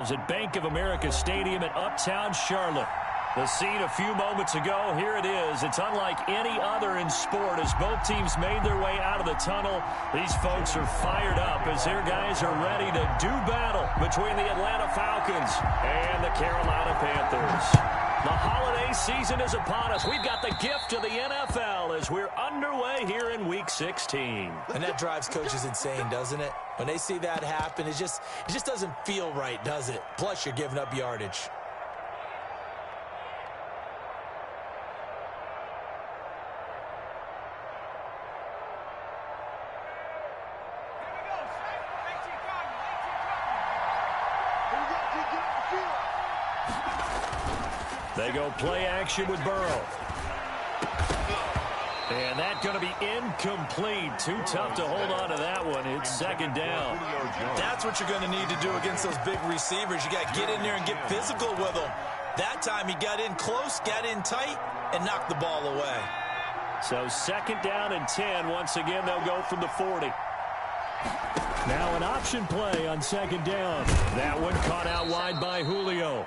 At Bank of America Stadium in Uptown Charlotte. The scene a few moments ago, here it is. It's unlike any other in sport as both teams made their way out of the tunnel. These folks are fired up as their guys are ready to do battle between the Atlanta Falcons and the Carolina Panthers. The holiday season is upon us. We've got the gift of the NFL as we're underway here in Week 16. And that drives coaches insane, doesn't it? When they see that happen, it just doesn't feel right, does it? Plus, you're giving up yardage. They go play action with Burrow. And that's going to be incomplete. Too tough to hold on to that one. It's second down. That's what you're going to need to do against those big receivers. You got to get in there and get physical with them. That time he got in close, got in tight, and knocked the ball away. So second down and 10. Once again, they'll go from the 40. Now an option play on second down. That one caught out wide by Julio.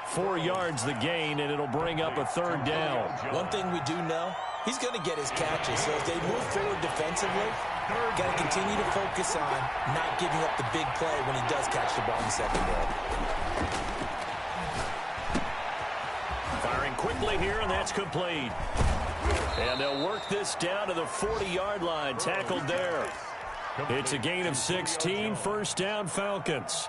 4 yards the gain, and it'll bring up a third down. One thing we do know, he's going to get his catches. So as they move forward defensively, got to continue to focus on not giving up the big play when he does catch the ball in the secondary. Firing quickly here, and that's complete. And they'll work this down to the 40-yard line. Tackled there. It's a gain of 16, first down Falcons.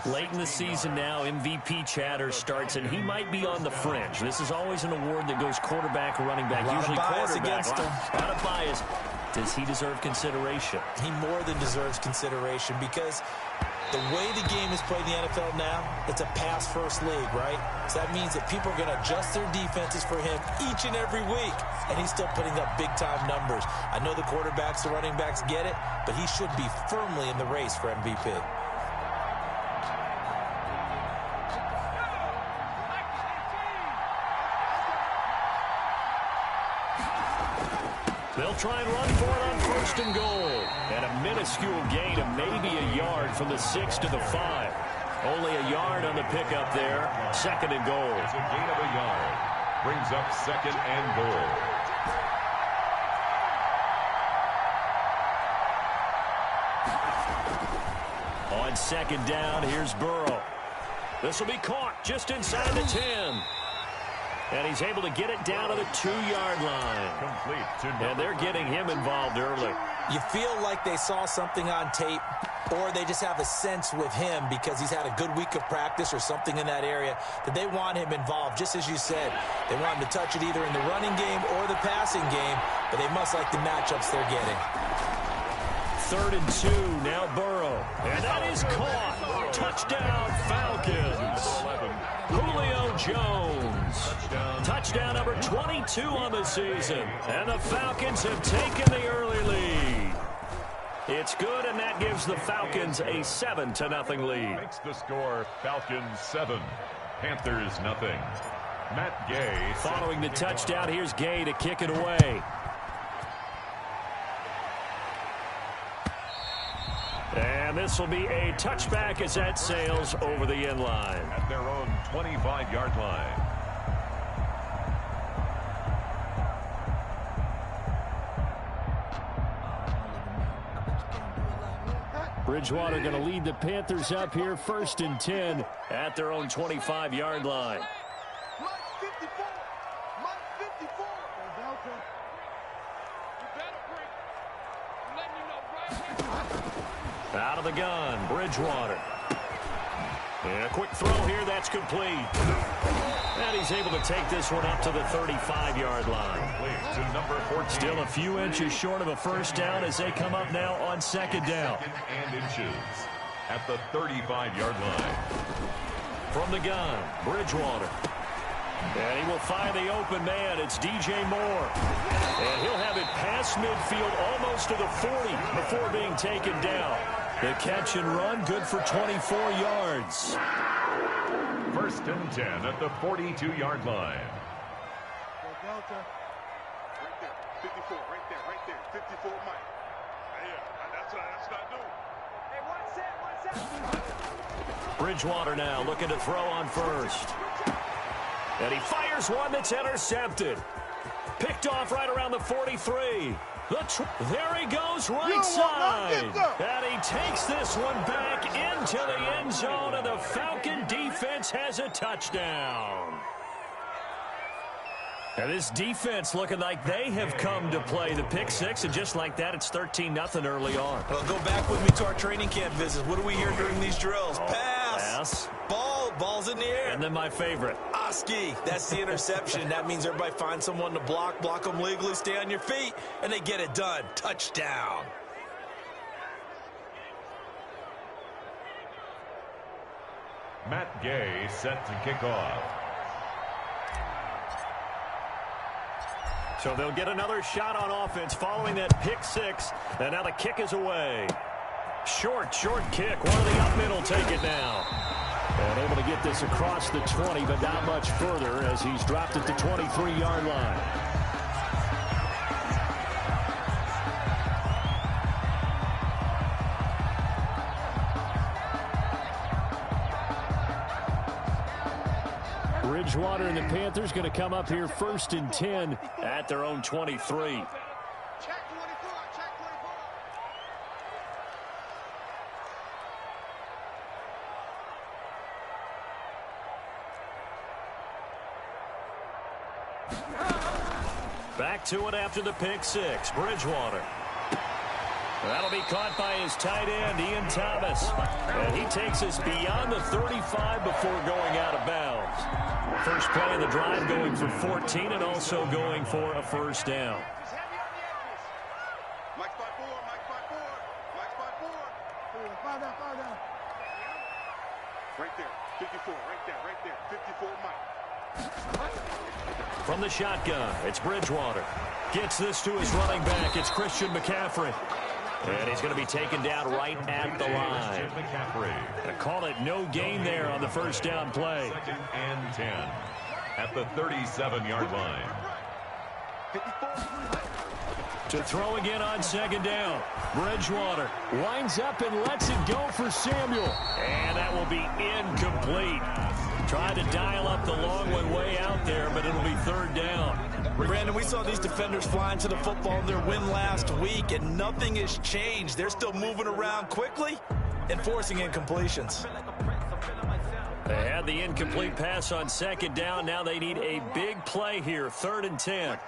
Late in the season now, MVP chatter starts, and he might be on the fringe. This is always an award that goes quarterback or running back, usually quarterback. A lot of bias. Does he deserve consideration? He more than deserves consideration because the way the game is played in the NFL now, it's a pass-first league, right? So that means that people are going to adjust their defenses for him each and every week, and he's still putting up big-time numbers. I know the quarterbacks, the running backs get it, but he should be firmly in the race for MVP. They'll try and run for it on first and goal. And a minuscule gain of maybe a yard from the 6 to the 5. Only a yard on the pickup there. Second and goal. It's a gain of a yard. Brings up second and goal. On second down, here's Burrow. This will be caught just inside the 10. And he's able to get it down to the 2-yard line. And they're getting him involved early. You feel like they saw something on tape, or they just have a sense with him because he's had a good week of practice or something in that area that they want him involved. Just as you said, they want him to touch it either in the running game or the passing game, but they must like the matchups they're getting. Third and 2, now Burrow. And that is caught. Touchdown, Falcons. Julio Jones. Touchdown number 22 on the season. And the Falcons have taken the early lead. It's good, and that gives the Falcons a 7-0 lead. Makes the score Falcons 7, Panthers 0. Matt Gay. Following the touchdown, here's Gay to kick it away. And this will be a touchback as that sails over the end line. At their own 25-yard line. Bridgewater going to lead the Panthers up here, first and 10 at their own 25-yard line. Out of the gun, Bridgewater. And a quick throw here, that's complete. And he's able to take this one up to the 35-yard line. Still a few inches short of a first down as they come up now on second down. And inches at the 35-yard line. From the gun, Bridgewater. And he will find the open man. It's DJ Moore. And he'll have it past midfield almost to the 40 before being taken down. The catch and run, good for 24 yards. First and 10 at the 42-yard line. Delta. Right there. 54, right there. 54, Mike. Yeah, that's what I do. Bridgewater now looking to throw on first. And he fires one that's intercepted. Picked off right around the 43. There he goes right side. And he takes this one back into the end zone, and the Falcon defense has a touchdown. And this defense looking like they have come to play the pick six, and just like that, it's 13-0 early on. Well, go back with me to our training camp visits. What do we hear during these drills? Pass. Ball's in the air. And then my favorite. Oski, that's the interception. That means everybody finds someone to block them legally, stay on your feet, and they get it done. Touchdown. Matt Gay set to kick off. So they'll get another shot on offense following that pick six. And now the kick is away. Short kick. One of the up mid will take it now. And able to get this across the 20, but not much further as he's dropped at the 23-yard line. Bridgewater and the Panthers going to come up here 1st and 10 at their own 23. Back to it after the pick six. Bridgewater. That'll be caught by his tight end, Ian Thomas. And he takes us beyond the 35 before going out of bounds. First play of the drive going for 14 and also going for a first down. Right there, 54, right there, 54, Mike. From the shotgun, it's Bridgewater. Gets this to his running back. It's Christian McCaffrey. And he's going to be taken down right at the line. I call it no gain there on the first down play. 2nd and 10 at the 37-yard line. To throw again on 2nd down. Bridgewater winds up and lets it go for Samuel. And that will be incomplete. Trying to dial up the long one way out there, but it'll be 3rd down. Brandon, we saw these defenders flying to the football in their win last week, and nothing has changed. They're still moving around quickly and forcing incompletions. They had the incomplete pass on 2nd down. Now they need a big play here, 3rd and 10.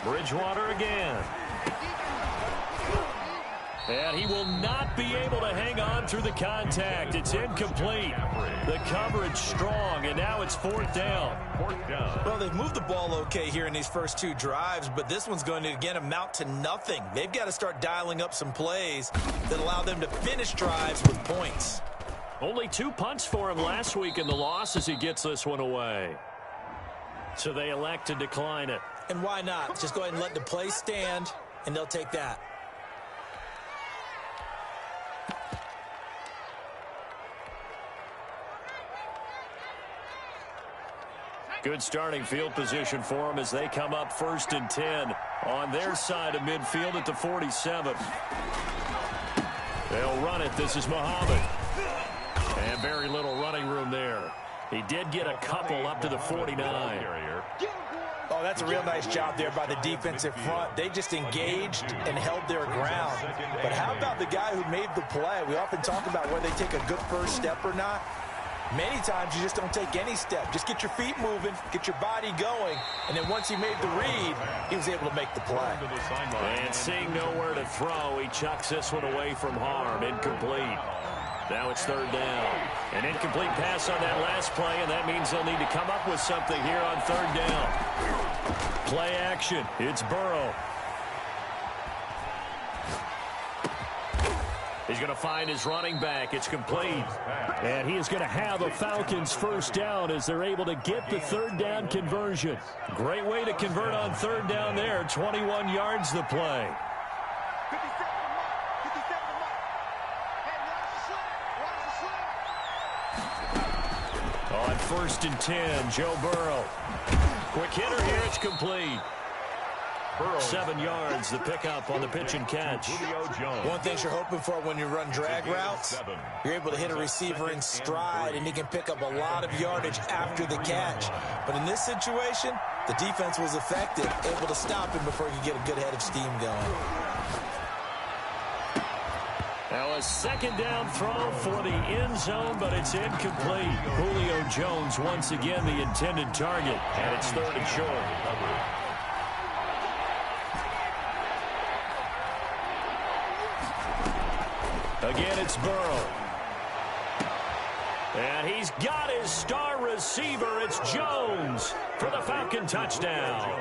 Bridgewater again. And he will not be able to hang on through the contact. It's incomplete. The coverage strong, and now it's 4th down. Well, they've moved the ball okay here in these first 2 drives, but this one's going to, again, amount to nothing. They've got to start dialing up some plays that allow them to finish drives with points. Only 2 punts for him last week in the loss as he gets this one away. So they elect to decline it. And why not? Just go ahead and let the play stand, and they'll take that. Good starting field position for them as they come up 1st and 10 on their side of midfield at the 47. They'll run it. This is Muhammad. And very little running room there. He did get a couple up to the 49. Oh, that's a real nice job there by the defensive front. They just engaged and held their ground. But how about the guy who made the play? We often talk about whether they take a good first step or not. Many times you just don't take any step. Just get your feet moving, get your body going, and then once he made the read, he was able to make the play. And seeing nowhere to throw, he chucks this one away from harm. Incomplete. Now it's 3rd down. An incomplete pass on that last play, and that means they'll need to come up with something here on 3rd down. Play action. It's Burrow. He's going to find his running back. It's complete. And he is going to have a Falcons first down as they're able to get the 3rd down conversion. Great way to convert on 3rd down there. 21 yards the play. On 1st and 10, Joe Burrow. Quick hitter here. It's complete. 7 yards, the pickup on the pitch and catch. One thing you're hoping for when you run drag routes, you're able to hit a receiver in stride, and he can pick up a lot of yardage after the catch. But in this situation, the defense was effective, able to stop him before he could get a good head of steam going. Now a second down throw for the end zone, but it's incomplete. Julio Jones once again the intended target, and it's 3rd and short. Again, it's Burrow. And he's got his star receiver. It's Jones for the Falcon touchdown.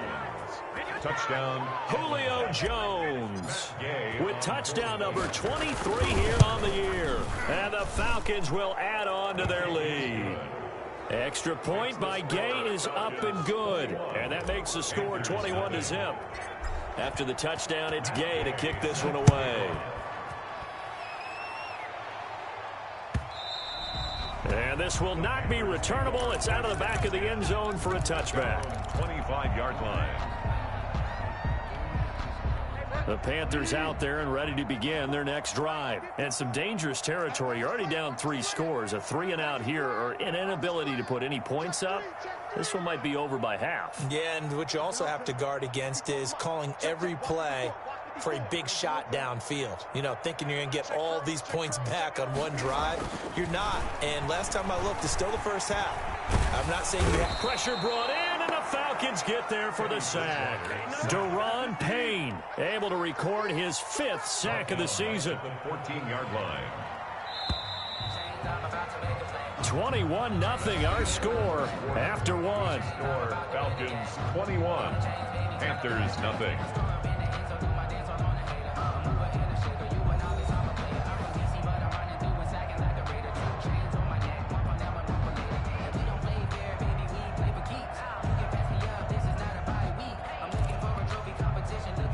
Touchdown, Julio Jones with touchdown number 23 here on the year. And the Falcons will add on to their lead. Extra point by Gay is up and good. And that makes the score 21-0. After the touchdown, it's Gay to kick this one away. And this will not be returnable. It's out of the back of the end zone for a touchback. 25-yard line. The Panthers out there and ready to begin their next drive. And some dangerous territory. You're already down 3 scores. A 3-and-out here or an inability to put any points up. This one might be over by half. Yeah, and what you also have to guard against is calling every play for a big shot downfield. You know, thinking you're going to get all these points back on one drive. You're not. And last time I looked, it's still the first half. I'm not saying you have pressure brought in, and the Falcons get there for the sack. Deron Payne able to record his 5th sack of the season. 14-yard line. 21-0 our score after 1. Falcons 21, Panthers nothing.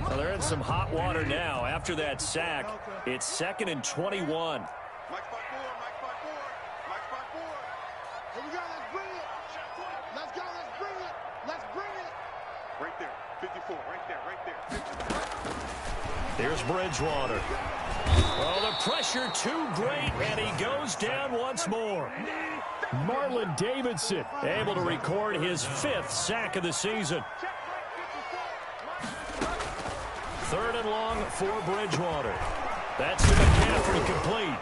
Well, they're in some hot water now. After that sack, it's 2nd and 21. Mike spot 4, Mike spot 4, Mike spot 4. Here we go, let's bring it. Let's go, let's bring it. Let's bring it. Right there, 54, right there, right there. 50. Here's Bridgewater. Oh, the pressure too great, and he goes down once more. Marlon Davidson able to record his 5th sack of the season. 3rd and long for Bridgewater. That's to McCaffrey, complete.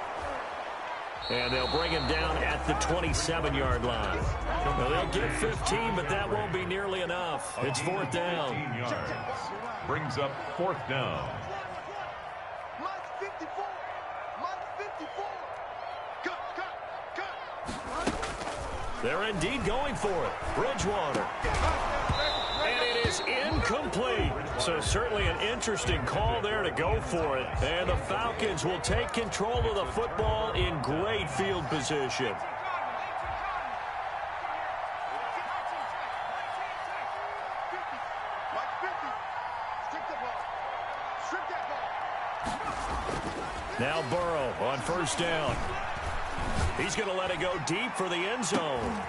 And they'll bring him down at the 27-yard line. Well, they'll get 15, but that won't be nearly enough. It's 4th down. 15 yards. Brings up 4th down. Mike 54, Mike 54. Cut. They're indeed going for it. Bridgewater. And it is incomplete. So certainly an interesting call there to go for it. And the Falcons will take control of the football in great field position. Mike 50. Strip the ball. Strip that ball. Now Burrow on 1st down. He's going to let it go deep for the end zone.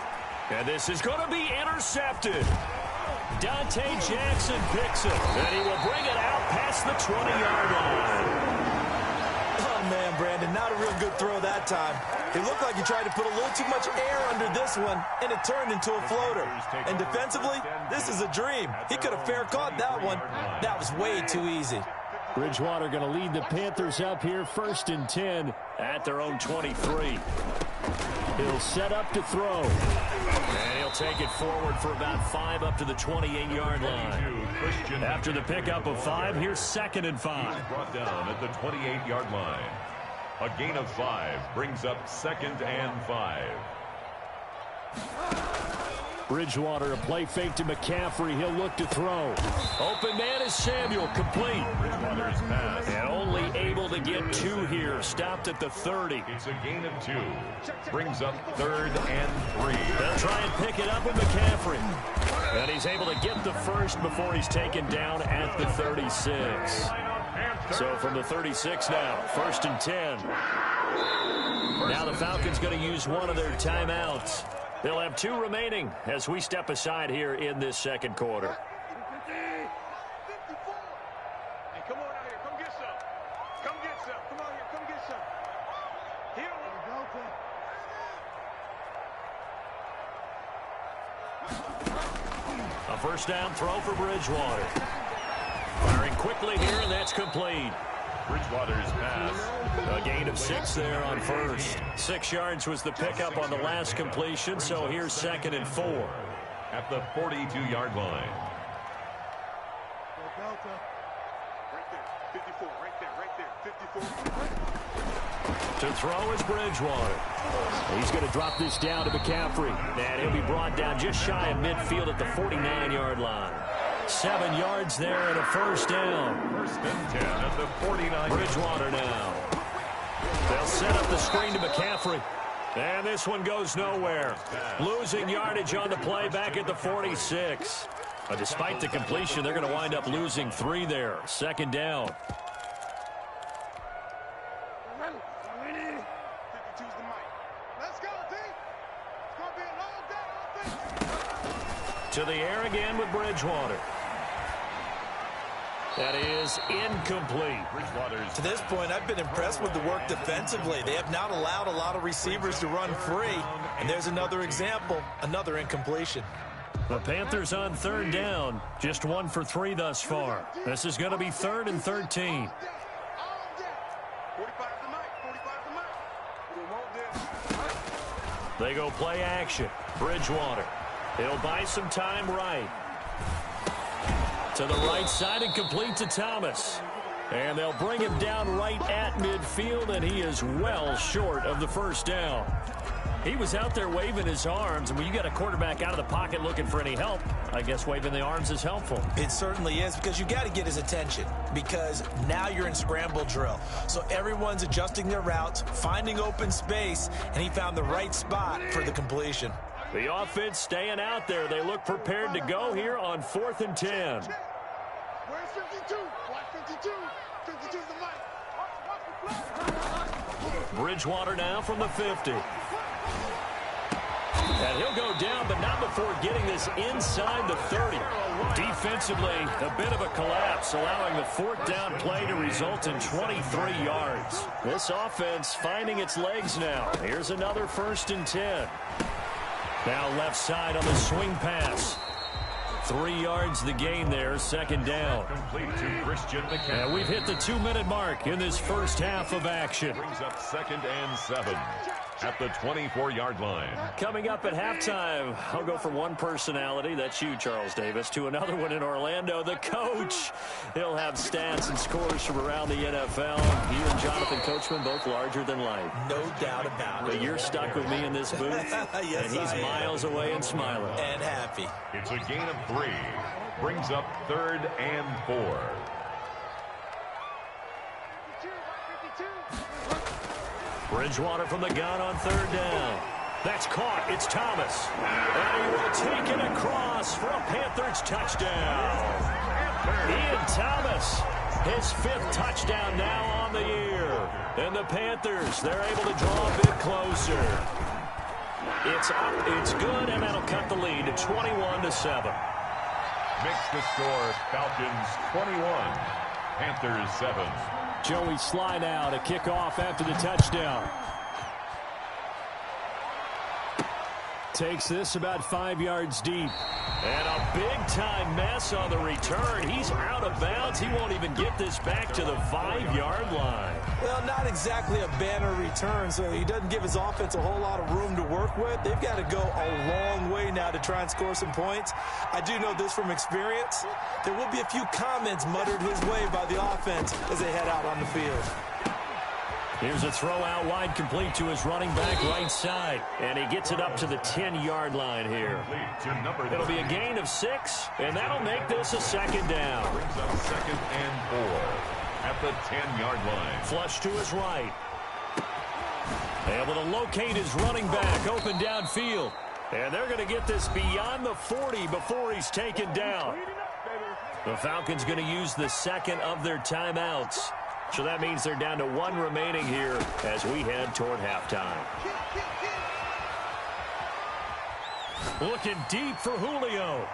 And this is going to be intercepted. Dante Jackson picks it, and he will bring it out past the 20-yard line. Oh, man, Brandon, not a real good throw that time. It looked like he tried to put a little too much air under this one, and it turned into a floater. And defensively, this is a dream. He could have fair caught that one. That was way too easy. Bridgewater going to lead the Panthers up here 1st and 10 at their own 23. He'll set up to throw. And he'll take it forward for about 5 up to the 28-yard line. After the pickup of 5, here's 2nd and 5. Brought down at the 28-yard line. A gain of 5 brings up 2nd and 5. Bridgewater, a play fake to McCaffrey. He'll look to throw. Open man is Samuel, complete. Bridgewater's pass. And only able to get 2 here. Stopped at the 30. It's a gain of 2. Brings up 3rd and 3. They'll try and pick it up with McCaffrey. And he's able to get the 1st before he's taken down at the 36. So from the 36 now, 1st and 10. Now the Falcons going to use one of their timeouts. They'll have 2 remaining as we step aside here in this 2nd quarter. yourself. Come on here. Come get some. Here we go. A first down throw for Bridgewater. Firing quickly here, and that's complete. Bridgewater's pass. A gain of 6 there on first. 6 yards was the pickup on the last completion, so here's 2nd and 4. At the 42-yard line. Right there. 54. Right there. 54. To throw is Bridgewater. He's going to drop this down to McCaffrey. And he'll be brought down just shy of midfield at the 49-yard line. 7 yards there and a first down. 1st and 10 at the 49. Bridgewater now. They'll set up the screen to McCaffrey. And this one goes nowhere. Losing yardage on the play back at the 46. But despite the completion, they're going to wind up losing 3 there. 2nd down. 52's the mic. Let's go, D. It's going to be a long day on offense. To the air again with Bridgewater. That is incomplete. To this point, I've been impressed with the work defensively. They have not allowed a lot of receivers to run free. And there's another example, another incompletion. The Panthers on 3rd down. Just 1 for 3 thus far. This is going to be 3rd and 13. 45's the mic. 45's the mic. We won't this. They go play action. Bridgewater. He'll buy some time right. To the right side and complete to Thomas. And they'll bring him down right at midfield, and he is well short of the first down. He was out there waving his arms, and when you got a quarterback out of the pocket looking for any help, I guess waving the arms is helpful. It certainly is, because you got to get his attention, because now you're in scramble drill. So everyone's adjusting their routes, finding open space, and he found the right spot for the completion. The offense staying out there. They look prepared to go here on 4th and 10. Where's 52? Watch 52. 52's the mic. Watch the play. Bridgewater now from the 50. And he'll go down, but not before getting this inside the 30. Defensively, a bit of a collapse, allowing the 4th down play to result in 23 yards. This offense finding its legs now. Here's another 1st and 10. Now left side on the swing pass. 3 yards the gain there, 2nd down. Complete to Christian McCaffrey. And we've hit the 2-minute mark in this first half of action. Brings up 2nd and 7 at the 24-yard line. Coming up at halftime, I'll go from one personality, that's you, Charles Davis, to another one in Orlando, the coach. He'll have stats and scores from around the NFL. You and Jonathan Coachman, both larger than life. No doubt about it. But you're stuck with me in this booth, Yes, and he's miles away and smiling. And happy. It's a gain of 3. Brings up 3rd and 4. Bridgewater from the gun on 3rd down. That's caught. It's Thomas. And he will take it across for a Panthers touchdown. Ian Thomas, his 5th touchdown now on the year. And the Panthers, they're able to draw a bit closer. It's up, it's good, and that'll cut the lead to 21-7. Makes the score Falcons 21, Panthers 7. Joey Sly now to kick off after the touchdown. Takes this about 5 yards deep. And a big-time mess on the return. He's out of bounds. He won't even get this back to the 5-yard line. Well, not exactly a banner return, so he doesn't give his offense a whole lot of room to work with. They've got to go a long way now to try and score some points. I do know this from experience. There will be a few comments muttered his way by the offense as they head out on the field. Here's a throw out wide, complete to his running back right side. And he gets it up to the 10-yard line here. It'll be a gain of 6, and that'll make this a 2nd down. Brings up 2nd and 4 at the 10-yard line. Flush to his right. Able to locate his running back open downfield. And they're going to get this beyond the 40 before he's taken down. The Falcons going to use the 2nd of their timeouts. So that means they're down to 1 remaining here as we head toward halftime. Looking deep for Julio.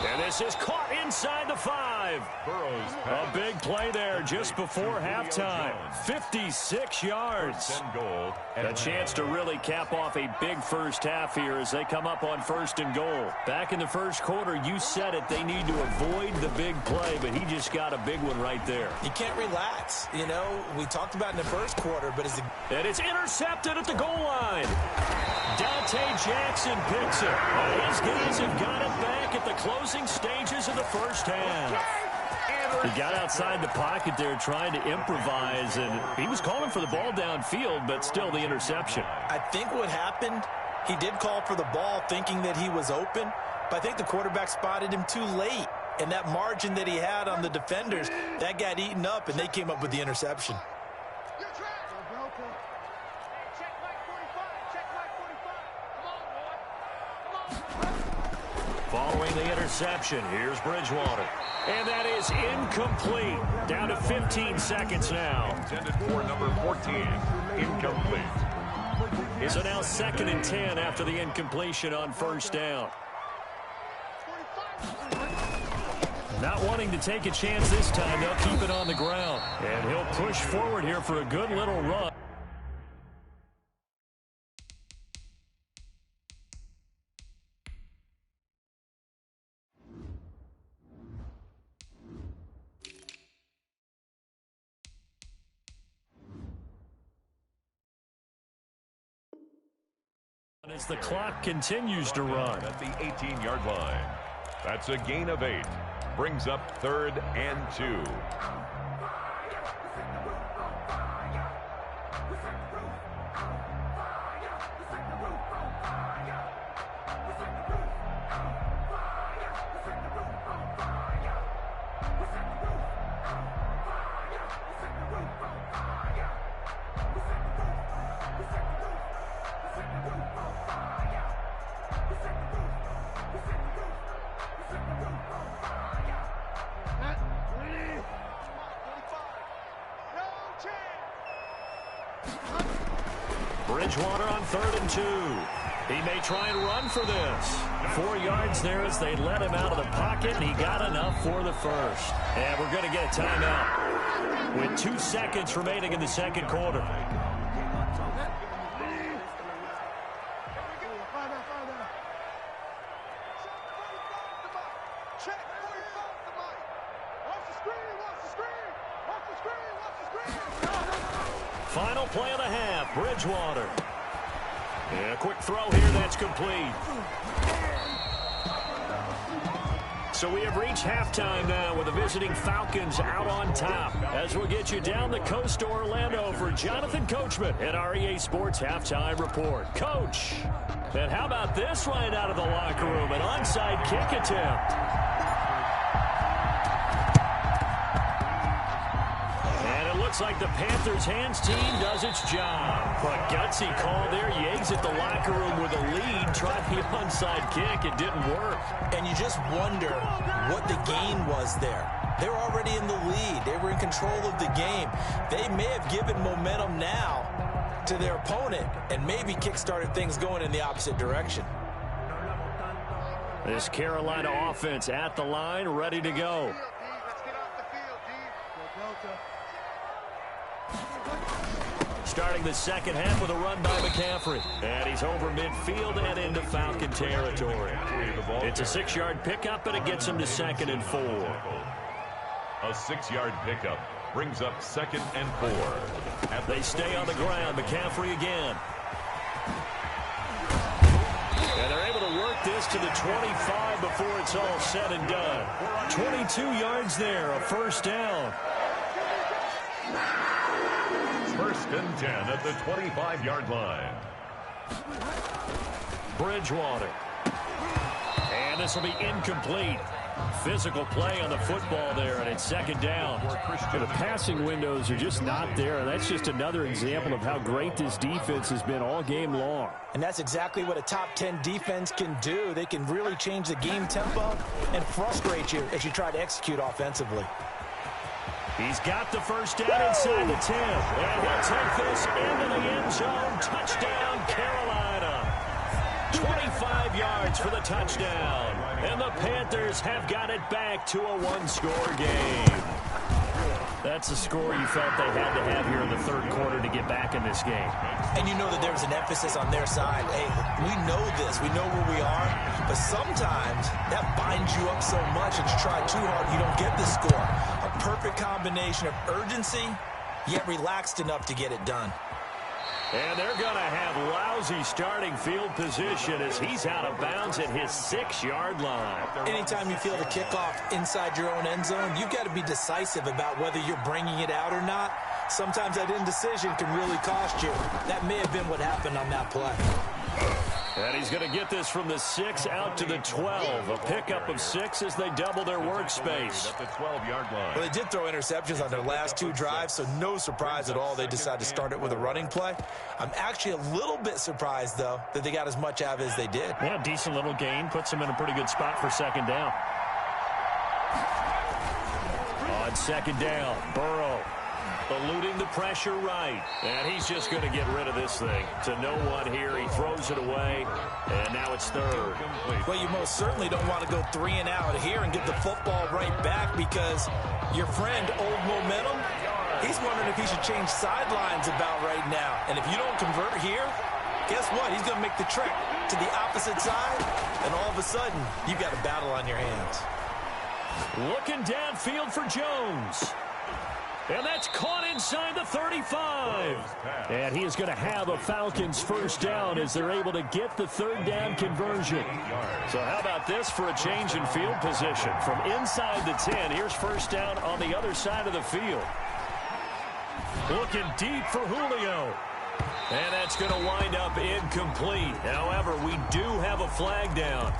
And this is caught inside the 5. A big play there just before halftime. 56 yards. A chance to really cap off a big first half here as they come up on 1st and goal. Back in the first quarter, you said it, they need to avoid the big play, but he just got a big one right there. You can't relax. You know, we talked about in the first quarter, but and it's intercepted at the goal line. Dante Jackson picks it. His guys have got it back at the closing stages of the first half. He got outside the pocket there trying to improvise, and he was calling for the ball downfield, but still the interception. I think what happened, he did call for the ball thinking that he was open, but I think the quarterback spotted him too late. And that margin that he had on the defenders, that got eaten up, and they came up with the interception. Following the interception, here's Bridgewater. And that is incomplete. Down to 15 seconds now. Intended for number 14, incomplete. So now 2nd and 10 after the incompletion on 1st down. Not wanting to take a chance this time, they'll keep it on the ground. And he'll push forward here for a good little run. As the clock continues to run. At the 18-yard line. That's a gain of 8. Brings up 3rd and 2. Bridgewater on 3rd and 2. He may try and run for this. 4 yards there as they let him out of the pocket, and he got enough for the first. And we're going to get a timeout with 2 seconds remaining in the second quarter. Final play of the half, Bridgewater. And a quick throw here, that's complete. So we have reached halftime now with the visiting Falcons out on top. As we'll get you down the coast to Orlando for Jonathan Coachman at our EA Sports Halftime Report. Coach, and how about this right out of the locker room? An onside kick attempt. Looks like the Panthers' hands team does its job. But gutsy call there. You exit the locker room with a lead. Tried the onside kick. It didn't work. And you just wonder what the gain was there. They were already in the lead. They were in control of the game. They may have given momentum now to their opponent and maybe kick-started things going in the opposite direction. This Carolina offense at the line, ready to go. Starting the second half with a run by McCaffrey. And he's over midfield and into Falcon territory. It's a 6-yard pickup, and it gets him to 2nd and 4. A 6-yard pickup brings up 2nd and 4. They stay on the ground. McCaffrey again. And they're able to work this to the 25 before it's all said and done. 22 yards there, a first down. 1st and 10 at the 25-yard line. Bridgewater. And this will be incomplete. Physical play on the football there, and it's 2nd down. The passing windows are just not there. That's just another example of how great this defense has been all game long. And that's exactly what a top 10 defense can do. They can really change the game tempo and frustrate you as you try to execute offensively. He's got the first down inside the 10. And he'll take this into the end zone. Touchdown, Carolina. 25 yards for the touchdown. And the Panthers have got it back to a one-score game. That's the score you felt they had to have here in the third quarter to get back in this game. And you know that there's an emphasis on their side. Hey, we know this. We know where we are. But sometimes that binds you up so much that you try too hard, you don't get the score. A perfect combination of urgency, yet relaxed enough to get it done. And they're going to have lousy starting field position as he's out of bounds at his 6-yard line. Anytime you feel the kickoff inside your own end zone, you've got to be decisive about whether you're bringing it out or not. Sometimes that indecision can really cost you. That may have been what happened on that play. And he's going to get this from the 6 out to the 12. A pickup of 6 as they double their workspace. At the 12-yard line. Well, they did throw interceptions on their last 2 drives, so no surprise at all they decided to start it with a running play. I'm actually a little bit surprised, though, that they got as much out of it as they did. Yeah, decent little gain. Puts them in a pretty good spot for second down. On second down, Burrow eluding the pressure right. And he's just going to get rid of this thing. To no one here. He throws it away. And now it's third. Well, you most certainly don't want to go 3 and out here and get the football right back because your friend, Old Momentum, he's wondering if he should change sidelines about right now. And if you don't convert here, guess what? He's going to make the trek to the opposite side. And all of a sudden, you've got a battle on your hands. Looking downfield for Jones. And that's caught inside the 35. And he is going to have a Falcons first down as they're able to get the third down conversion. So how about this for a change in field position? From inside the 10, here's first down on the other side of the field. Looking deep for Julio. And that's going to wind up incomplete. However, we do have a flag down.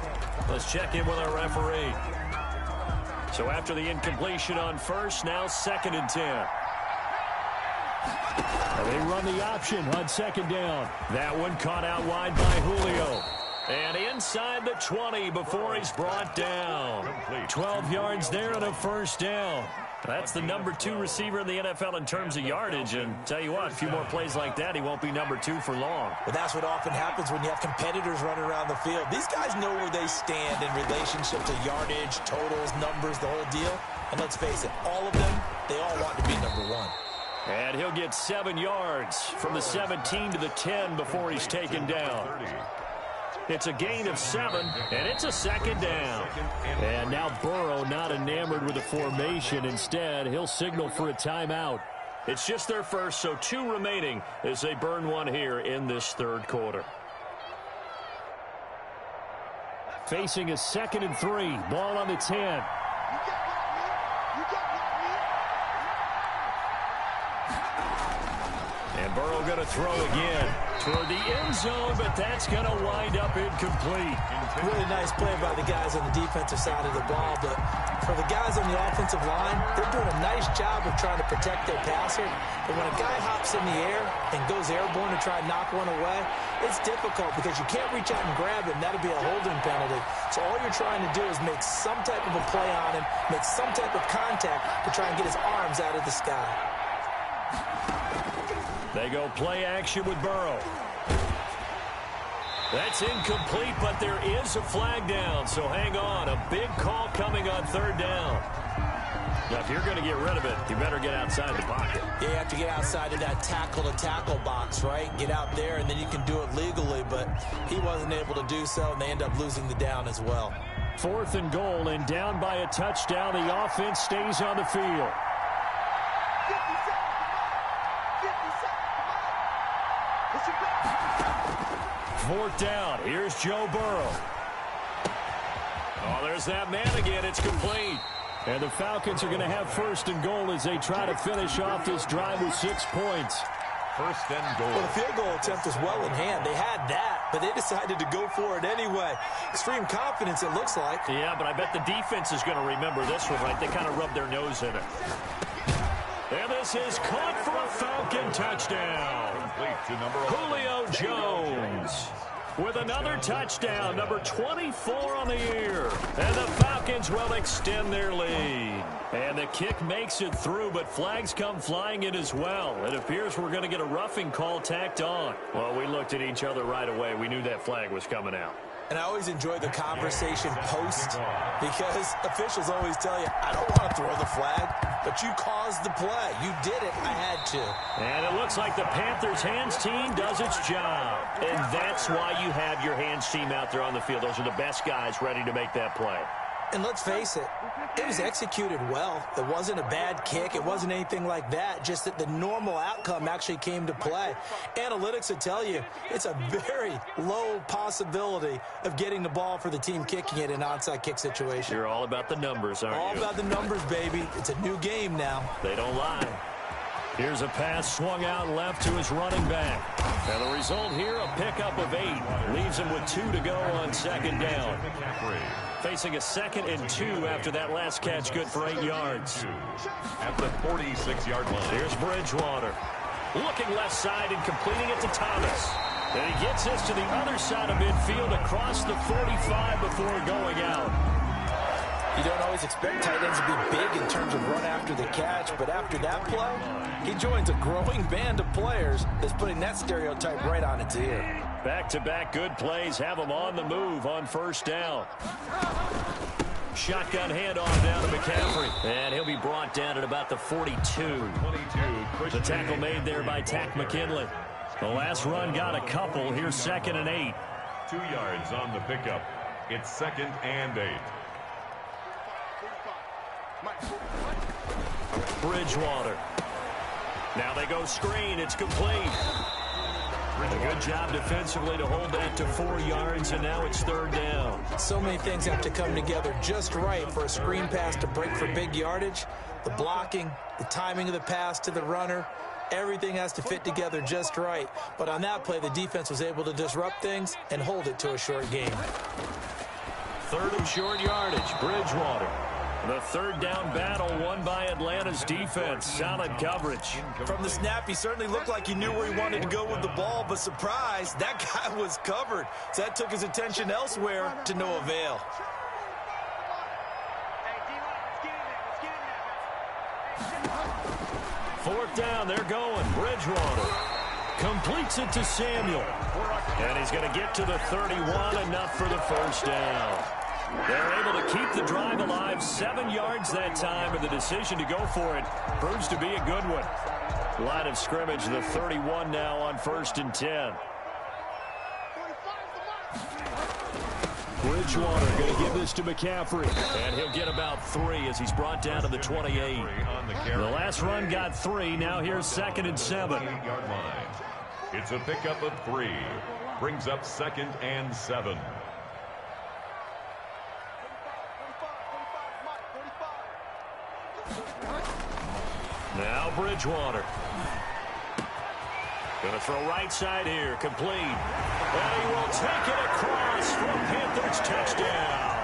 Let's check in with our referee. So after the incompletion on first, now 2nd and 10. And they run the option on second down. That one caught out wide by Julio. And inside the 20 before he's brought down. 12 yards there and a first down. That's the number 2 receiver in the NFL in terms of yardage. And tell you what, a few more plays like that, he won't be number 2 for long. But that's what often happens when you have competitors running around the field. These guys know where they stand in relationship to yardage, totals, numbers, the whole deal. And let's face it, all of them, they all want to be number 1. And he'll get 7 yards from the 17 to the 10 before he's taken down. It's a gain of 7, and it's a second down. And now Burrow not enamored with the formation. Instead, he'll signal for a timeout. It's just their first, so 2 remaining as they burn one here in this third quarter. Facing a 2nd and 3. Ball on the 10. And Burrow going to throw again toward the end zone, but that's going to wind up incomplete. Really nice play by the guys on the defensive side of the ball, but for the guys on the offensive line, they're doing a nice job of trying to protect their passer. But when a guy hops in the air and goes airborne to try and knock one away, it's difficult because you can't reach out and grab him. That'll be a holding penalty. So all you're trying to do is make some type of a play on him, make some type of contact to try and get his arms out of the sky. They go play action with Burrow. That's incomplete, but there is a flag down, so hang on. A big call coming on third down. Now, if you're going to get rid of it, you better get outside the pocket. Yeah, you have to get outside of that tackle-to-tackle box, right? Get out there, and then you can do it legally, but he wasn't able to do so, and they end up losing the down as well. 4th and goal, and down by a touchdown. The offense stays on the field. 4th down. Here's Joe Burrow. Oh, there's that man again. It's complete. And the Falcons are going to have 1st and goal as they try to finish off this drive with 6 points. 1st and goal. Well, the field goal attempt was well in hand. They had that, but they decided to go for it anyway. Extreme confidence, it looks like. Yeah, but I bet the defense is going to remember this one, right? They kind of rubbed their nose in it. And this is caught for a Falcon touchdown. To number 11. Julio Jones with another touchdown, number 24 on the year. And the Falcons will extend their lead. And the kick makes it through, but flags come flying in as well. It appears we're going to get a roughing call tacked on. Well, we looked at each other right away. We knew that flag was coming out. And I always enjoy the conversation post because officials always tell you, I don't want to throw the flag, but you caused the play. You did it. I had to. And it looks like the Panthers hands team does its job. And that's why you have your hands team out there on the field. Those are the best guys ready to make that play. And let's face it, it was executed well. It wasn't a bad kick. It wasn't anything like that. Just that the normal outcome actually came to play. Analytics will tell you it's a very low possibility of getting the ball for the team kicking it in an onside kick situation. You're all about the numbers, aren't you? All about the numbers, baby. It's a new game now. They don't lie. Here's a pass swung out left to his running back. And the result here, a pickup of 8. Leaves him with 2 to go on second down. Facing a 2nd and 2 after that last catch, good for 8 yards. At the 46-yard line. Here's Bridgewater. Looking left side and completing it to Thomas. And he gets this to the other side of midfield across the 45 before going out. You don't always expect tight ends to be big in terms of run after the catch, but after that play, he joins a growing band of players that's putting that stereotype right on its ear. Back-to-back good plays have him on the move on first down. Shotgun handoff down to McCaffrey. And he'll be brought down at about the 42. The tackle made there by Tack McKinley. The last run got a couple. Here's 2nd and 8. 2 yards on the pickup. It's 2nd and 8. Bridgewater. Now they go screen. It's complete. A good job defensively to hold that to 4 yards, and now it's 3rd down. So many things have to come together just right for a screen pass to break for big yardage. The blocking, the timing of the pass to the runner, everything has to fit together just right. But on that play, the defense was able to disrupt things and hold it to a short game. 3rd and short yardage. Bridgewater. The 3rd down battle won by Atlanta's defense. Solid coverage. From the snap, he certainly looked like he knew where he wanted to go with the ball, but surprise, that guy was covered. So that took his attention elsewhere to no avail. Fourth down, they're going. Bridgewater completes it to Samuel. And he's going to get to the 31, enough for the first down. They're able to keep the drive alive, 7 yards that time, and the decision to go for it proves to be a good one. Line of scrimmage, the 31 now on 1st and 10. Bridgewater going to give this to McCaffrey, and he'll get about 3 as he's brought down to the 28. The last run got 3. Now here's 2nd and 7. It's a pickup of 3. Brings up 2nd and 7. Now Bridgewater. Going to throw right side here. Complete. And he will take it across for a Panthers touchdown.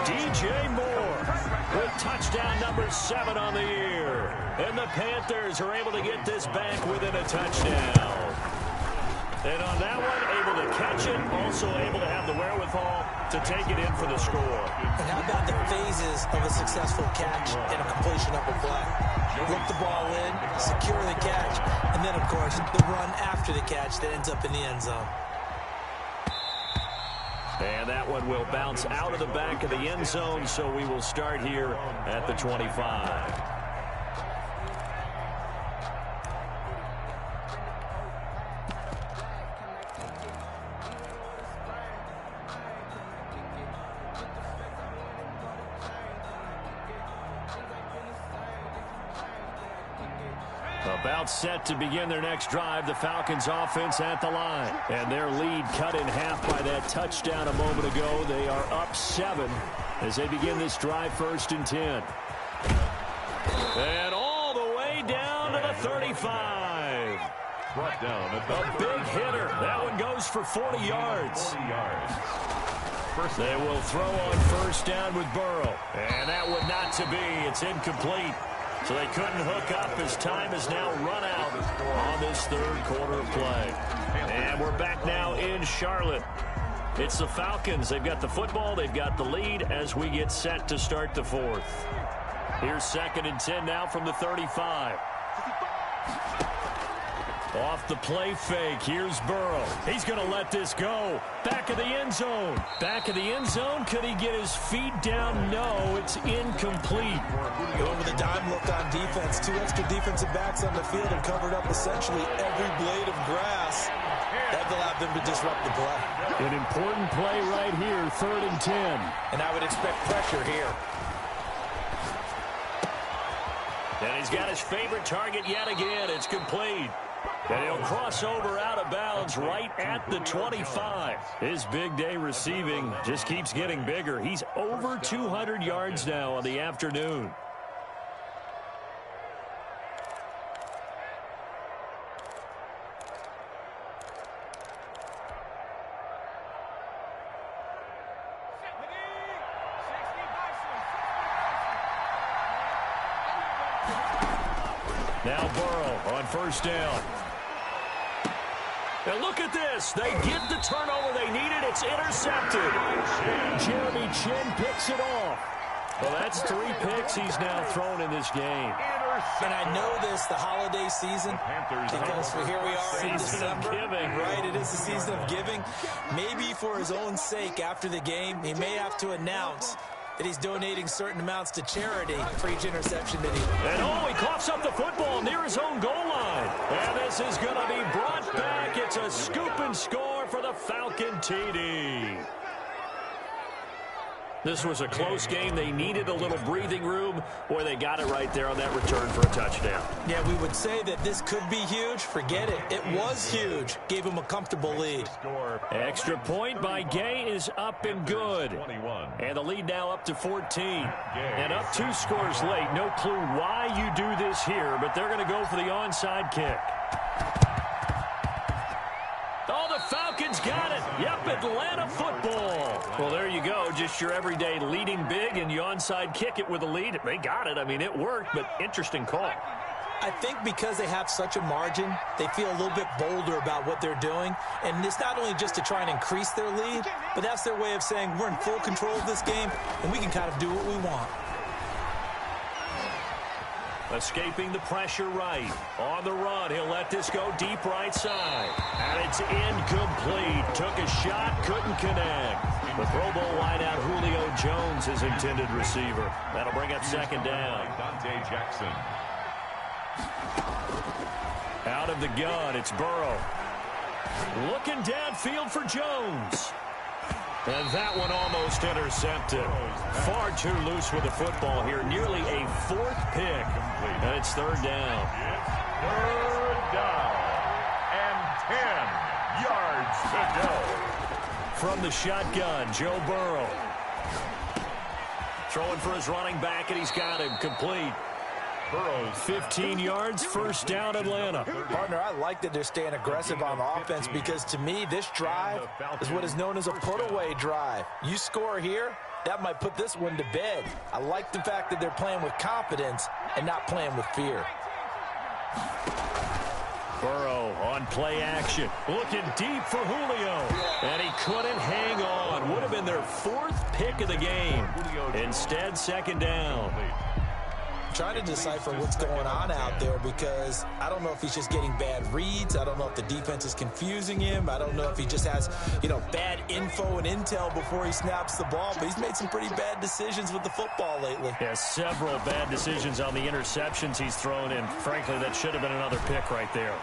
DJ Moore with touchdown number 7 on the year. And the Panthers are able to get this back within a touchdown. And on that one, able to catch it, also able to have the wherewithal to take it in for the score. And how about the phases of a successful catch and a completion of a play? Look the ball in, secure the catch, and then, of course, the run after the catch that ends up in the end zone. And that one will bounce out of the back of the end zone, so we will start here at the 25. About set to begin their next drive, the Falcons offense at the line. And their lead cut in half by that touchdown a moment ago. They are up 7 as they begin this drive, 1st and 10. And all the way down to the 35. Brought down at the a big hitter. That one goes for 40 yards. 40 yards. They will throw on 1st down with Burrow. And that would not to be. It's incomplete. So they couldn't hook up as time has now run out on this 3rd quarter of play. And we're back now in Charlotte. It's the Falcons. They've got the football. They've got the lead as we get set to start the 4th. Here's 2nd and 10 now from the 35. Off the play fake, here's Burrow. He's going to let this go. Back of the end zone. Back of the end zone. Could he get his feet down? No, it's incomplete. Going with a dime look on defense. 2 extra defensive backs on the field and covered up essentially every blade of grass. That allowed them to disrupt the play. An important play right here, 3rd and 10. And I would expect pressure here. And he's got his favorite target yet again. It's complete. And he'll cross over out of bounds right at the 25. His big day receiving just keeps getting bigger. He's over 200 yards now on the afternoon. Now Burrow on 1st down. And look at this. They get the turnover they needed. It's intercepted. Jeremy Chin picks it off. Well, that's 3 picks he's now thrown in this game. And I know this, the holiday season, because here we are in December. Right, it is the season of giving. Maybe for his own sake after the game, he may have to announce that he's donating certain amounts to charity for each interception that he... And he coughs up the football near his own goal line. And this is going to be brought back. It's a scoop and score for the Falcon TD. This was a close game. They needed a little breathing room. Boy, they got it right there on that return for a touchdown. Yeah, we would say that this could be huge. Forget it. It was huge. Gave him a comfortable lead. Extra point by Gay is up and good. And the lead now up to 14. And up 2 scores late. No clue why you do this here, but they're going to go for the onside kick. Oh, the Falcons got it. Yep, Atlanta football. Well, there you go. Just your everyday leading big, and you onside kick it with a lead. They got it. I mean, it worked, but interesting call. I think because they have such a margin, they feel a little bit bolder about what they're doing. And it's not only just to try and increase their lead, but that's their way of saying we're in full control of this game, and we can kind of do what we want. Escaping the pressure right. On the run, he'll let this go deep right side. And it's incomplete. Took a shot, couldn't connect. The Pro Bowl wideout Julio Jones, his intended receiver. That'll bring up 2nd down. Dante Jackson. Out of the gun, it's Burrow. Looking downfield for Jones. And that one almost intercepted. Far too loose with the football here. Nearly a 4th pick. And it's 3rd down. 3rd down. And 10 yards to go. From the shotgun, Joe Burrow. Throwing for his running back, and he's got him complete. Burrow's 15 yards, 1st down Atlanta. Partner, I like that they're staying aggressive on offense because to me, this drive is what is known as a put-away drive. You score here, that might put this one to bed. I like the fact that they're playing with confidence and not playing with fear. Burrow on play action. Looking deep for Julio. And he couldn't hang on. Would have been their 4th pick of the game. Instead, 2nd down. Trying to decipher what's going on out there because I don't know if he's just getting bad reads. I don't know if the defense is confusing him. I don't know if he just has, bad info and intel before he snaps the ball. But he's made some pretty bad decisions with the football lately. Yeah, several bad decisions on the interceptions he's thrown in. Frankly, that should have been another pick right there.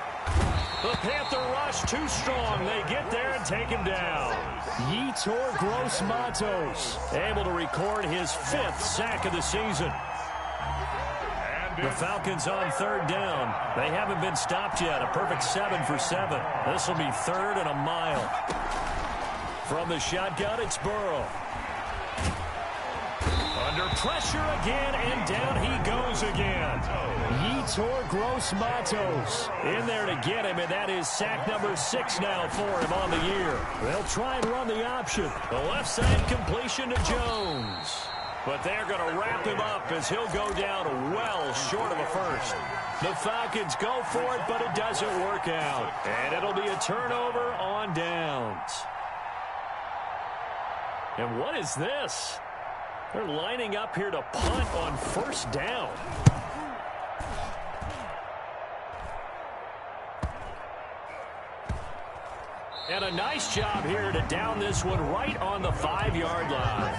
The Panther rush too strong. They get there and take him down. Yetur Gross-Matos able to record his 5th sack of the season. The Falcons on 3rd down. They haven't been stopped yet. A perfect 7 for 7. This will be 3rd and a mile. From the shotgun, it's Burrow. Under pressure again, and down he goes again. Yetur Gross-Matos in there to get him, and that is sack number 6 now for him on the year. They'll try and run the option. The left side completion to Jones. But they're going to wrap him up as he'll go down well short of a 1st. The Falcons go for it, but it doesn't work out. And it'll be a turnover on downs. And what is this? They're lining up here to punt on 1st down. And a nice job here to down this one right on the 5-yard line.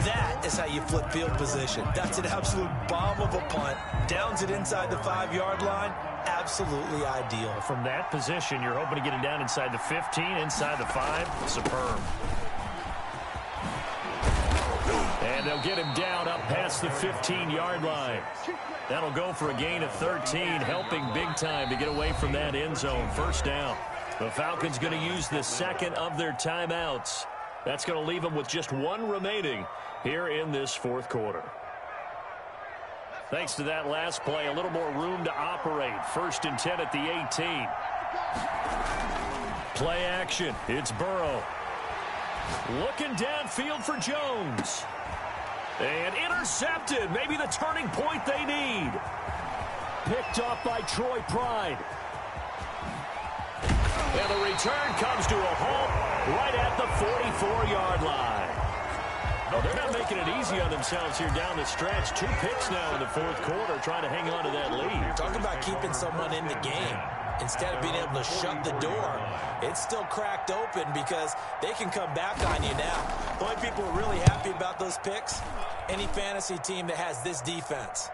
That is how you flip field position. That's an absolute bomb of a punt. Downs it inside the 5-yard line. Absolutely ideal. From that position, you're hoping to get it down inside the 15, inside the 5. Superb. And they'll get him down up past the 15-yard line. That'll go for a gain of 13, helping big time to get away from that end zone. First down. The Falcons going to use the second of their timeouts. That's going to leave them with just one remaining here in this fourth quarter. Thanks to that last play, a little more room to operate. 1st and 10 at the 18. Play action. It's Burrow. Looking downfield for Jones. And intercepted. Maybe the turning point they need. Picked up by Troy Pride. And the return comes to a halt right at the 44-yard line. No, they're not making it easy on themselves here down the stretch. 2 picks now in the fourth quarter, trying to hang on to that lead. Talk about keeping someone in the game. Instead of being able to shut the door, it's still cracked open because they can come back on you now. The only people who are really happy about those picks, any fantasy team that has this defense.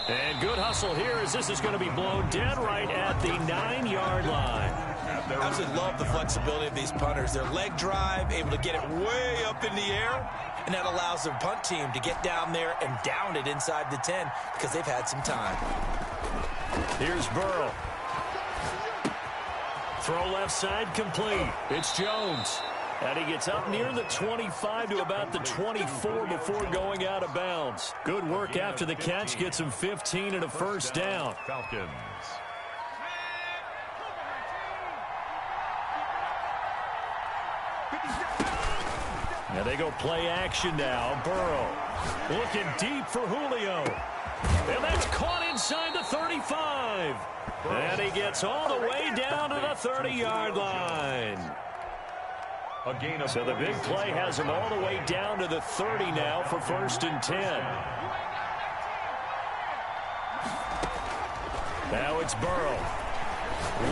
And good hustle here as this is going to be blown dead right at the 9-yard line. I absolutely love the flexibility of these punters. Their leg drive, able to get it way up in the air, and that allows their punt team to get down there and down it inside the 10 because they've had some time. Here's Burrow. Throw left side complete. It's Jones. And he gets up near the 25 to about the 24 before going out of bounds. Good work after the catch. Gets him 15 and a first down. Falcons. Now they go play action now. Burrow looking deep for Julio. And that's caught inside the 35. And he gets all the way down to the 30-yard line. So the big play has him all the way down to the 30 now for 1st and 10. Now it's Burrow.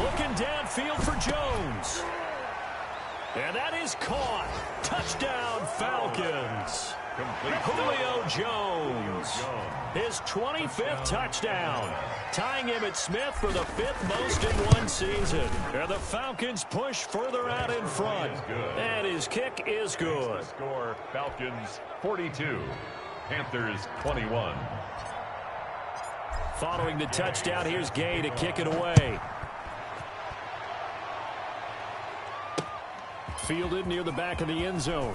Looking downfield for Jones. And that is caught. Touchdown, Falcons. Julio Jones. His 25th touchdown. Tying him at Smith for the 5th most in one season. And the Falcons push further out in front. And his kick is good. Score, Falcons 42. Panthers 21. Following the touchdown, here's Gay to kick it away. Fielded near the back of the end zone.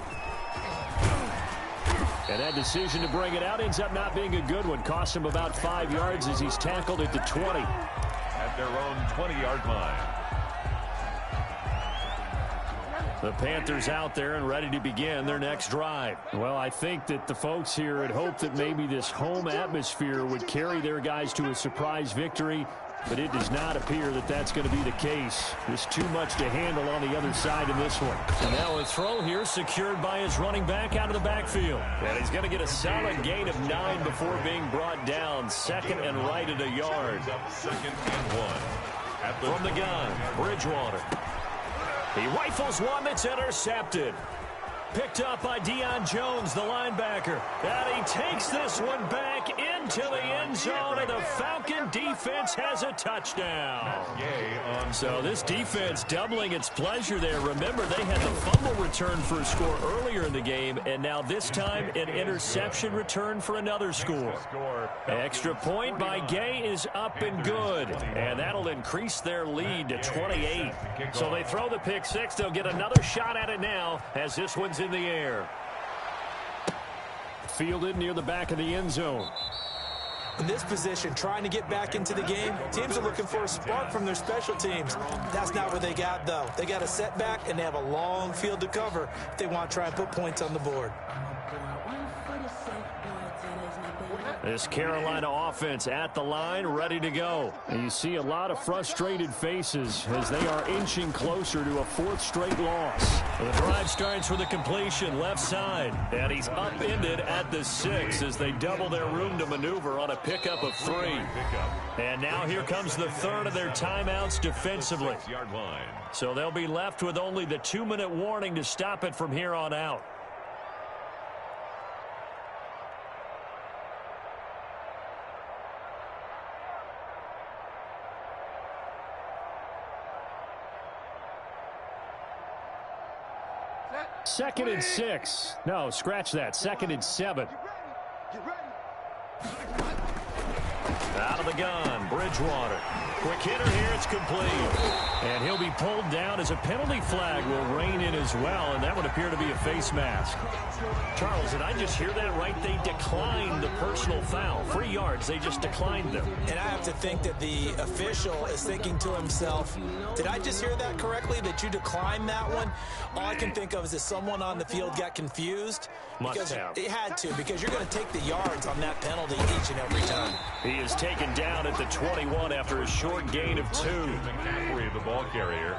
And that decision to bring it out ends up not being a good one. Costs him about 5 yards as he's tackled at the 20. At their own 20-yard line. The Panthers out there and ready to begin their next drive. Well, I think that the folks here had hoped that maybe this home atmosphere would carry their guys to a surprise victory, but it does not appear that that's going to be the case. There's too much to handle on the other side in this one. And now a throw here secured by his running back out of the backfield. And he's going to get a solid gain of 9 before being brought down. 2nd and right at a yard. 2nd and 1. From the gun, Bridgewater. He rifles one that's intercepted. Picked up by Deion Jones, the linebacker. And he takes this one back into the end zone, and the Falcon defense has a touchdown. So this defense doubling its pleasure there. Remember, they had the fumble return for a score earlier in the game, and now this time an interception return for another score. Extra point by Gay is up and good, and that'll increase their lead to 28. So they throw the pick six. They'll get another shot at it now as this one's in the air. Fielded near the back of the end zone. In this position, trying to get back into the game, teams are looking for a spark from their special teams. That's not what they got, though. They got a setback, and they have a long field to cover if they want to try and put points on the board. This Carolina offense at the line, ready to go. And you see a lot of frustrated faces as they are inching closer to a fourth straight loss. The drive starts with a completion left side, and he's upended at the 6 as they double their room to maneuver on a pickup of 3. And now here comes the third of their timeouts defensively. So they'll be left with only the 2-minute warning to stop it from here on out. Second and 6. No, scratch that. Second and 7. Out of the gun, Bridgewater. Quick hitter here, it's complete. And he'll be pulled down as a penalty flag will rein in as well, and that would appear to be a face mask. Charles, did I just hear that right? They declined the personal foul. 3 yards, they just declined them. And I have to think that the official is thinking to himself, did I just hear that correctly, that you declined that one? All I can think of is that someone on the field got confused. Must have. It had to, because you're going to take the yards on that penalty each and every time. He is taken down at the 21 after a short gain of 2. McCaffrey, the ball carrier.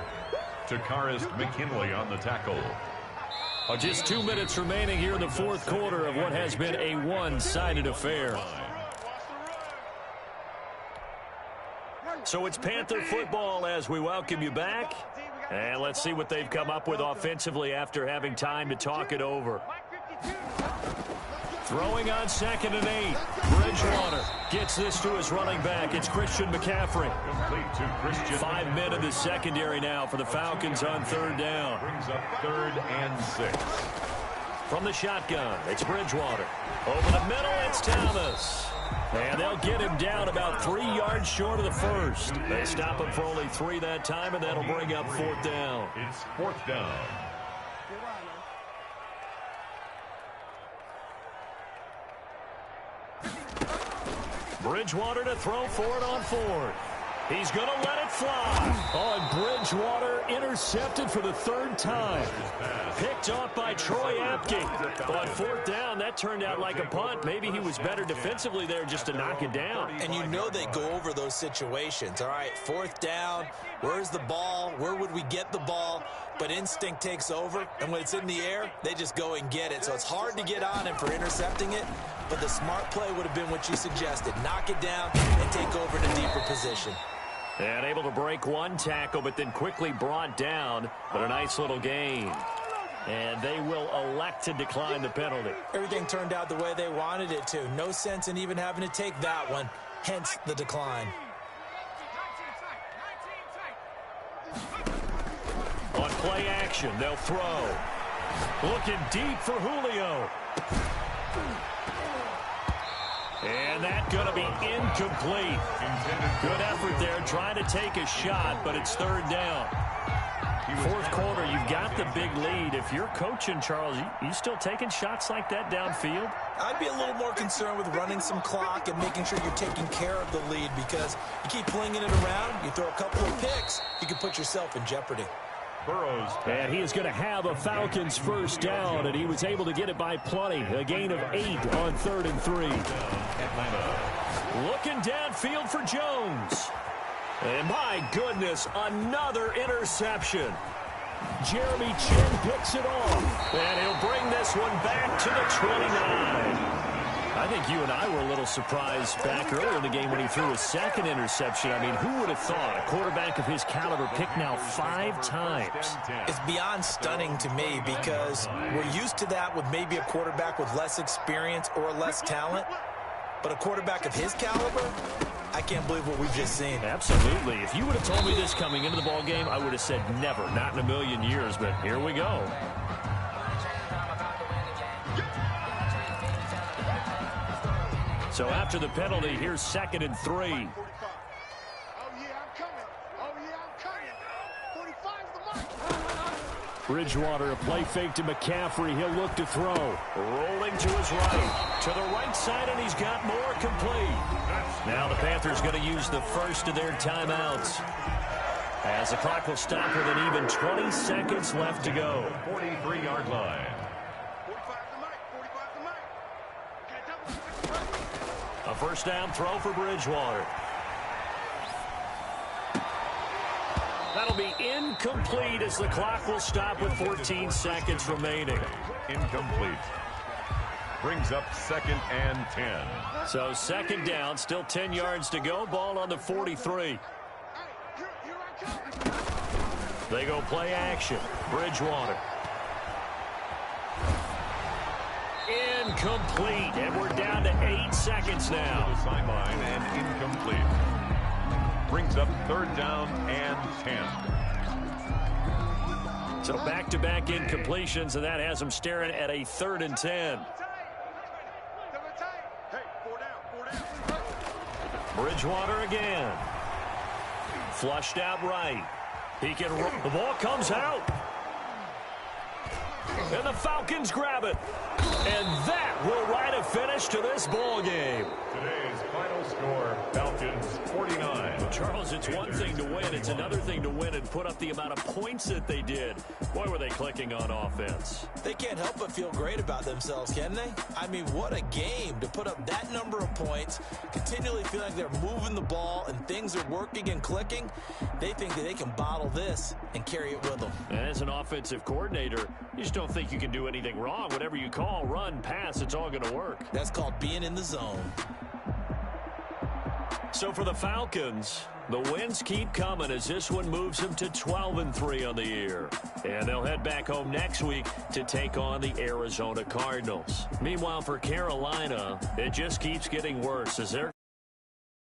Takarist McKinley on the tackle. Just 2 minutes remaining here in the fourth quarter of what has been a one-sided affair. So it's Panther football as we welcome you back. And let's see what they've come up with offensively after having time to talk it over. Throwing on 2nd and 8. Bridgewater gets this to his running back. It's Christian McCaffrey. 5 men in the secondary now for the Falcons on 3rd down. Brings up 3rd and 6. From the shotgun, it's Bridgewater. Over the middle, it's Thomas. And they'll get him down about 3 yards short of the first. They stop him for only 3 that time, and that'll bring up 4th down. It's 4th down. Bridgewater to throw for it on 4th. He's going to let it fly. Oh, and Bridgewater intercepted for the 3rd time. Picked off by Troy Apke. On 4th down, that turned out like a punt. Maybe he was better defensively there just to knock it down. And you know they go over those situations. All right, 4th down, where's the ball? Where would we get the ball? But instinct takes over, and when it's in the air, they just go and get it. So it's hard to get on him for intercepting it, but the smart play would have been what you suggested. Knock it down and take over in a deeper position. And able to break 1 tackle, but then quickly brought down. But a nice little gain. And they will elect to decline the penalty. Everything turned out the way they wanted it to. No sense in even having to take that one, hence the decline. On play action, they'll throw. Looking deep for Julio. And that's going to be incomplete. Good effort there, trying to take a shot, but it's 3rd down. 4th quarter, you've got the big lead. If you're coaching, Charles, you still taking shots like that downfield? I'd be a little more concerned with running some clock and making sure you're taking care of the lead, because you keep flinging it around, you throw a couple of picks, you can put yourself in jeopardy. Burrows. And he is going to have a Falcons 1st down, and he was able to get it by plenty. A gain of 8 on 3rd and 3. Atlanta. Looking downfield for Jones. And my goodness, another interception. Jeremy Chin picks it off. And he'll bring this one back to the 29. I think you and I were a little surprised back earlier in the game when he threw his 2nd interception. I mean, who would have thought a quarterback of his caliber picked now 5 times? It's beyond stunning to me, because we're used to that with maybe a quarterback with less experience or less talent. But a quarterback of his caliber, I can't believe what we've just seen. Absolutely. If you would have told me this coming into the ball game, I would have said never, not in a million years. But here we go. So after the penalty, here's 2nd and 3. Oh, yeah, I'm coming. Oh, yeah, I'm coming. 45's the mark. Bridgewater, a play fake to McCaffrey. He'll look to throw. Rolling to his right. To the right side, and he's got more complete. Now the Panthers going to use the first of their timeouts, as the clock will stop with an even 20 seconds left to go. 43-yard line. 45's the mark. 45's the mark. Okay, double. A first down throw for Bridgewater. That'll be incomplete as the clock will stop with 14 seconds remaining. Incomplete. Brings up 2nd and 10. So 2nd down, still 10 yards to go. Ball on the 43. They go play action. Bridgewater. Incomplete. And we're down to 8 seconds now. To the sideline and incomplete. Brings up 3rd down and 10. So back-to-back incompletions, and that has them staring at a 3rd and 10. Bridgewater again. Flushed out right. He can run. The ball comes out. And the Falcons grab it. And that will write a finish to this ball game. Today's final score, Falcons 49. Well, Charles, it's one thing to win. It's another thing to win and put up the amount of points that they did. Boy, were they clicking on offense. They can't help but feel great about themselves, can they? I mean, what a game to put up that number of points, continually feeling like they're moving the ball and things are working and clicking. They think that they can bottle this and carry it with them. And as an offensive coordinator, you just don't think you can do anything wrong. Whatever you call, run, pass, it's all going to work. That's called being in the zone. So for the Falcons, the wins keep coming as this one moves them to 12-3 on the year. And they'll head back home next week to take on the Arizona Cardinals. Meanwhile, for Carolina, it just keeps getting worse as they're